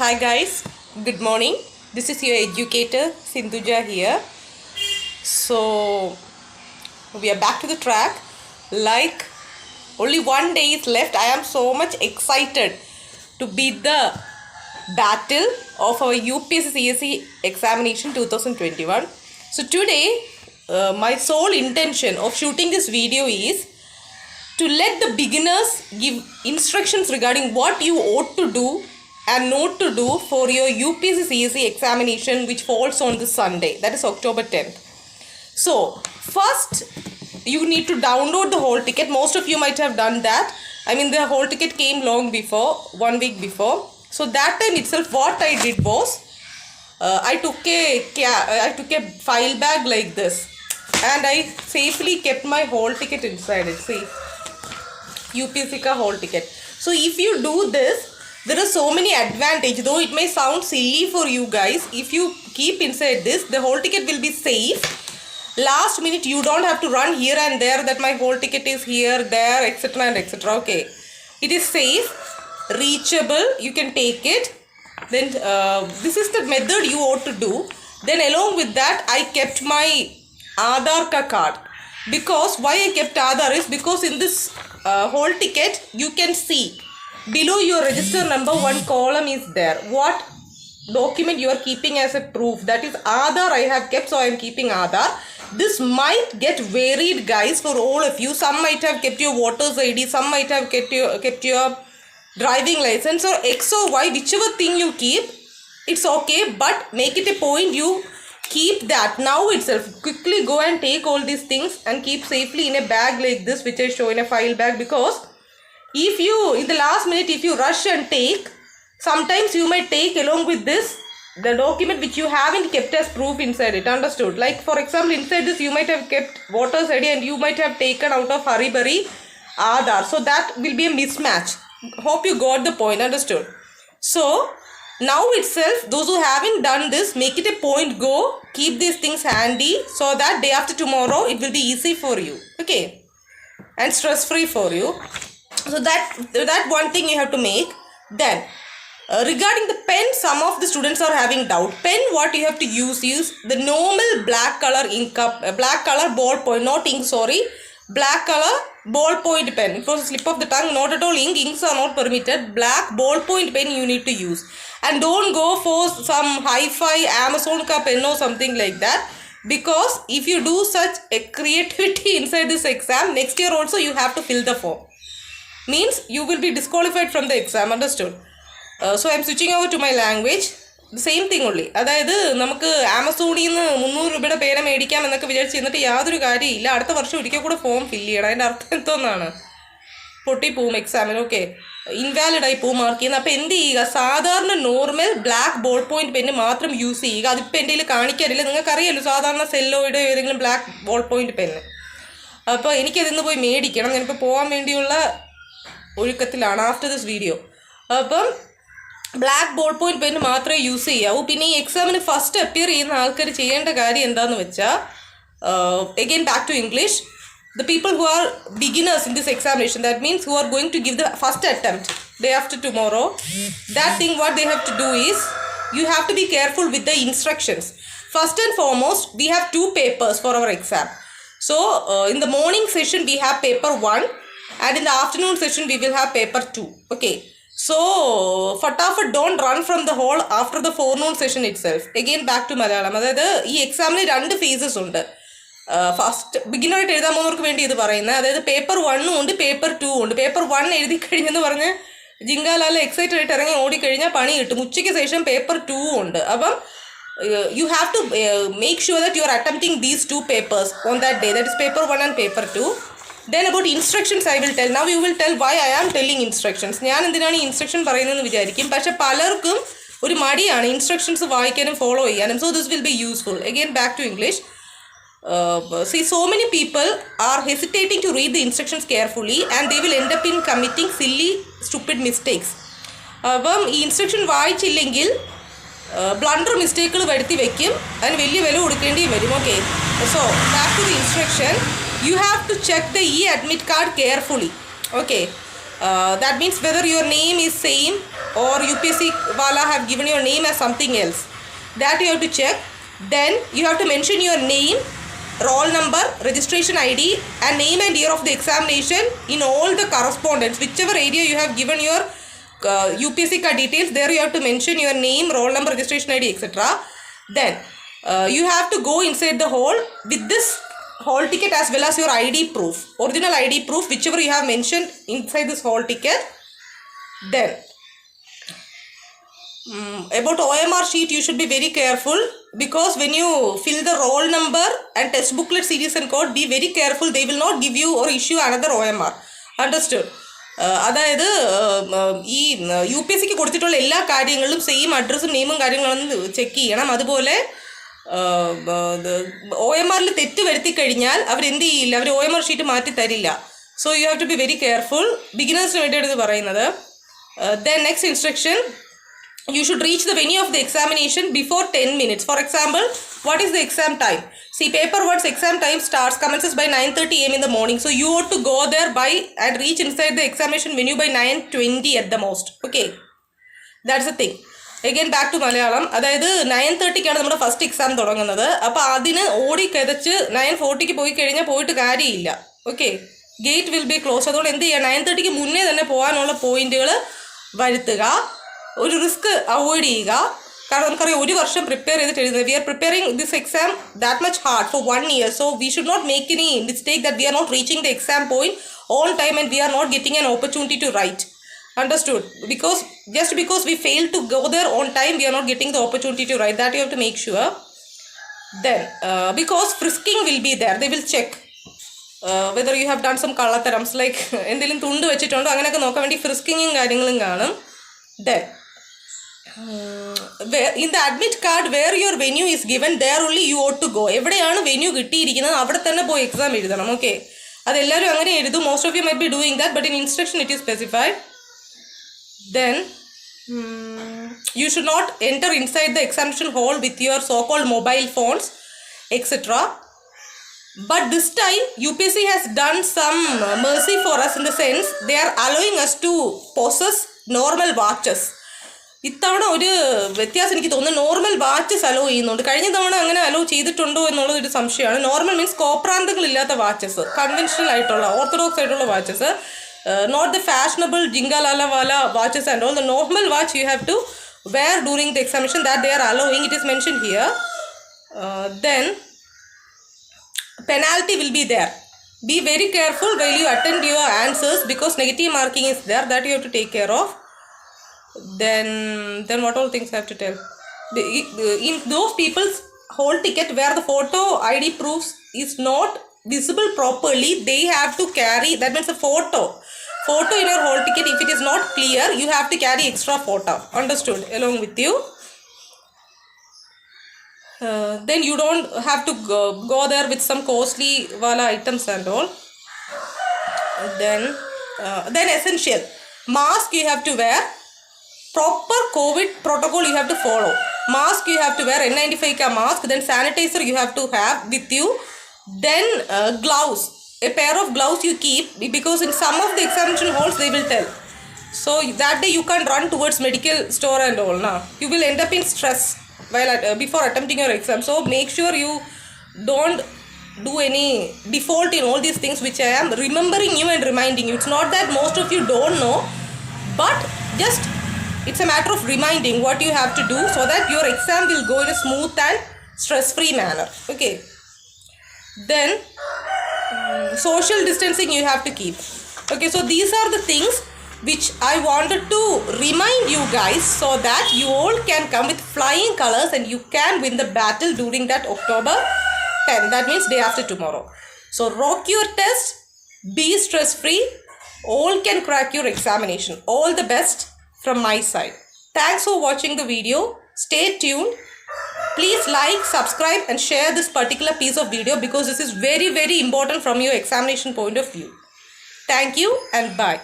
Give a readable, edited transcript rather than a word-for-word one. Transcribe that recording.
Hi guys, good morning. This is your educator Sindhuja here. So we are back to the track. Like only one day is left. I am so much excited to beat the battle of our UPSC CSE examination 2021. So today my sole intention of shooting this video is to let the beginners give instructions regarding what you ought to do and not to do for your UPSC CSE examination, which falls on this Sunday, that is October 10th. So first you need to download the whole ticket. Most of you might have done that. I mean, the whole ticket came long before, 1 week before. So that time itself what I did was I took a file bag like this and I safely kept my whole ticket inside it. See, UPSC ka whole ticket. So if you do this, there are so many advantages, though it may sound silly for you guys. If you keep inside this, the whole ticket will be safe. Last minute you don't have to run here and there that my whole ticket is here, there, etc. and etc. Okay, it is safe, reachable, you can take it. Then this is the method you ought to do. Then along with that, I kept my Aadhaar card. Because why I kept Aadhaar is because in this whole ticket you can see below your register number one column is there. What document you are keeping as a proof, that is Aadhaar I have kept, so I am keeping Aadhaar. This might get varied guys for all of you. Some might have kept your voter's ID, some might have kept your driving license, or X or Y, whichever thing you keep, it's okay, but make it a point you keep that now itself. Quickly go and take all these things and keep safely in a bag like this, which I show in a file bag, because if you in the last minute if you rush and take, sometimes you might take along with this the document which you haven't kept as proof inside it. Understood? Like for example, inside this you might have kept voter's ID and you might have taken out of hurry Aadhaar, so that will be a mismatch. Hope you got the point. Understood? So now itself, those who haven't done this, make it a point, go keep these things handy so that day after tomorrow it will be easy for you, okay, and stress free for you. So that one thing you have to make. Then regarding the pen, some of the students are having doubt. Pen, what you have to use the normal black color ink up, black color ball point, not ink, sorry, black color ballpoint pen. It was a slip of the tongue, not at all ink. Inks are not permitted. Black ballpoint pen you need to use, and don't go for some hi-fi Amazon ka pen or something like that, because if you do such a creativity inside this exam, next year also you have to fill the form. Means you will be disqualified from the exam. Understood? So I am switching over to my language. The same thing only. അതായത് നമുക്ക് ആമസോണിൽ നിന്ന് 300 രൂപയുടെ പേന മേടിക്കാം എന്നൊക്കെ വിചാരിച്ച് എന്നിട്ട് യാതൊരു കാര്യമില്ല. അടുത്ത വർഷം ഒരിക്കൽ കൂടെ ഫോം ഫില്ല് ചെയ്യണം. അതിൻ്റെ അർത്ഥം എന്തോന്നാണ്? പൊട്ടിപ്പോവും എക്സാമിന്. ഓക്കെ, ഇൻവാലിഡായി പോവും മാർക്ക് ചെയ്യുന്നത്. അപ്പോൾ എന്ത് ചെയ്യുക? സാധാരണ normal black ball point pen മാത്രം യൂസ് ചെയ്യുക. അതിപ്പോൾ എൻ്റെ കയ്യിൽ കാണിക്കാറില്ല, നിങ്ങൾക്കറിയാമല്ലോ, സാധാരണ സെല്ലോയുടെ ഏതെങ്കിലും ബ്ലാക്ക് ബോൾ പോയിന്റ് പെന്ന്. അപ്പോൾ എനിക്കതിന്ന് പോയി മേടിക്കണം. ഞാനിപ്പോൾ പോകാൻ വേണ്ടിയുള്ള ഒഴുക്കത്തിലാണ് ആഫ്റ്റർ ദിസ് വീഡിയോ. അപ്പം ബ്ലാക്ക് ബോൾ പോയിന്റ് പെന്ന് മാത്രമേ യൂസ് ചെയ്യാവൂ. പിന്നെ ഈ എക്സാമിന് ഫസ്റ്റ് അപ്പിയർ ചെയ്യുന്ന ആൾക്കാർ ചെയ്യേണ്ട കാര്യം എന്താണെന്ന് വെച്ചാൽ, again back to English, the people who are beginners in this examination, that means who are going to give the first attempt day after tomorrow, that thing what they have to do is, you have to be careful with the instructions. First and foremost, we have 2 papers for our exam. So in the morning session we have paper 1 and in the afternoon session we will have paper 2. Okay, so fatafat don't run from the hall after the forenoon session itself. Again back to Malayalam. അതായത് ഈ എക്സാമിന് 2 phases ഉണ്ട്. First ബിഗിനറായിട്ട് എഴുതാൻ പോകുന്നവർക്ക് വേണ്ടി ഇത് പറയുന്നത്, അതായത് പേപ്പർ 1 ഉണ്ട്, പേപ്പർ 2 ഉണ്ട്. പേപ്പർ 1 എഴുതി കഴിഞ്ഞെന്ന് പറഞ്ഞ് ജിങ്കാലാല എക്സൈറ്റഡ് ആയിട്ട് ഇറങ്ങി ഓടിക്കഴിഞ്ഞാൽ പണി കിട്ടും. ഉച്ചയ്ക്ക് ശേഷം പേപ്പർ 2 ഉണ്ട്. അപ്പം you have to make sure that you are attempting these 2 papers on that day, that is paper 1 and paper 2. Then about instructions I will tell. Now you will tell why I am telling instructions. ഞാൻ എന്തിനാണ് ഈ instruction പറയുന്നതെന്ന് വിചാരിക്കും. പക്ഷെ പലർക്കും ഒരു മടിയാണ് instructions വായിക്കാനും ഫോളോ ചെയ്യാനും. So this will be useful. Again back to English. See, so many people are hesitating to read the instructions carefully and they will end up in committing silly stupid mistakes. അപ്പം ഈ instruction വായിച്ചില്ലെങ്കിൽ blunder മിസ്റ്റേക്കുകൾ വരുത്തി വയ്ക്കും, അതിന് വലിയ വില കൊടുക്കേണ്ടി വരും. Okay, so back to the instruction. You have to check the e-admit card carefully. Okay, that means whether your name is same or UPSC wala have given your name as something else. That you have to check. Then you have to mention your name, roll number, registration ID and name and year of the examination in all the correspondence. Whichever area you have given your UPSC card details, there you have to mention your name, roll number, registration ID, etc. Then you have to go inside the hall with this hall ticket as well as your ID proof, original ID proof, whichever you have mentioned inside this hall ticket. Then about OMR sheet, you should be very careful, because when you fill the roll number and test booklet series and code, be very careful. They will not give you or issue another OMR. Understood? അതായത് ഈ U P S സിക്ക് കൊടുത്തിട്ടുള്ള എല്ലാ കാര്യങ്ങളും same അഡ്രസ്സും നെയിമും കാര്യങ്ങളൊന്ന് check ചെയ്യണം. അതുപോലെ ഒ എം ആറിൽ തെറ്റ് വരുത്തി കഴിഞ്ഞാൽ അവരെന്ത് ചെയ്യില്ല, അവർ ഒ എം ആർ ഷീറ്റ് മാറ്റി തരില്ല. So you have to be very careful. ബിഗിനേഴ്സിന് വേണ്ടിയാണ് ഇത് പറയുന്നത്. Then next instruction, you should reach the venue of the examination before 10 minutes. For example, what is the exam time? See, paper 1's exam time commences by 9:30 am in the morning. So you ought to go there by and reach inside the examination venue by 9:20 at the most. Okay, that's the thing. Again back to Malayalam. അതായത് 9:30 നമ്മുടെ first exam തുടങ്ങുന്നത്. അപ്പോൾ അതിന് ഓടി കിതച്ച് 9:40 പോയി കഴിഞ്ഞാൽ പോയിട്ട് കാര്യമില്ല. Okay, gate will be close. അതുകൊണ്ട് എന്ത് ചെയ്യുക, 9:30 മുന്നേ തന്നെ പോകാനുള്ള പോയിന്റുകൾ വരുത്തുക. ഒരു റിസ്ക് അവോയ്ഡ് ചെയ്യുക. കാരണം നമുക്കറിയാം, ഒരു വർഷം പ്രിപ്പയർ ചെയ്തിട്ട് എഴുതുന്നത്. We are preparing this exam that much hard for 1 year. So we should not make any mistake that we are not reaching the exam point on time and we are not getting an opportunity to write. Understood? Because just because we fail to go there on time, we are not getting the opportunity to write. That you have to make sure. Then because frisking will be there, they will check whether you have done some kallatharams, like എന്തെങ്കിലും തുണ്ട് വെച്ചിട്ടുണ്ടോ അങ്ങനെയൊക്കെ നോക്കാൻ വേണ്ടി ഫ്രിസ്കിങ്ങും കാര്യങ്ങളും കാണും. Then in the admit card where your venue is given, there only you ought to go. എവിടെയാണ് venue കിട്ടിയിരിക്കുന്നത് അവിടെ തന്നെ പോയി എക്സാം എഴുതണം. ഓക്കെ, അതെല്ലാവരും അങ്ങനെ എഴുതും. Most of you might be doing that, but in instruction it is specified. Then you should not enter inside the examination hall with your so-called mobile phones, etc. But this time UPSC has done some mercy for us in the sense they are allowing us to possess normal watches. ഇത്തവണ ഒരു വ്യത്യാസം എനിക്ക് തോന്നുന്നു, normal watches hello ചെയ്യുന്നുണ്ട്. കഴിഞ്ഞ തവണ അങ്ങനെ hello ചെയ്തിട്ടുണ്ടോ എന്നുള്ളത് ഒരു സംശയമാണ്. നോർമൽ മീൻസ് കോപ്രാന്തങ്ങളില്ലാത്ത വാച്ചസ്, കൺവെൻഷണൽ ആയിട്ടുള്ള ഓർത്തഡോക്സ് ആയിട്ടുള്ള watches, not the fashionable jingalala wala watches and all. The normal watch you have to wear during the examination, that they are allowing. It is mentioned here. Then penalty will be there. Be very careful while you attend your answers, because negative marking is there, that you have to take care of. Then what all things I have to tell? In those people's whole ticket where the photo ID proofs is not visible properly, they have to carry, that means a photo in your whole ticket. If it is not clear, you have to carry extra photo. Understood? Along with you. Then you don't have to go there with some costly wala items and all. Then essential mask you have to wear. Proper COVID protocol you have to follow. Mask you have to wear, N95 mask. Then sanitizer you have to have with you. Then gloves, a pair of gloves you keep, because in some of the examination halls they will tell. So that day you can't run towards medical store and all. Now you will end up in stress while before attempting your exam. So make sure you don't do any default in all these things which I am remembering you and reminding you. It's not that most of you don't know, but just it's a matter of reminding what you have to do so that your exam will go in a smooth and stress-free manner. Okay. Then social distancing you have to keep. Okay, so these are the things which I wanted to remind you guys, so that you all can come with flying colors and you can win the battle during that October 10. That means day after tomorrow. So rock your test, be stress free, all can crack your examination. All the best from my side. Thanks for watching the video. Stay tuned. Please like, subscribe and share this particular piece of video, because this is very, very important from your examination point of view. Thank you and bye.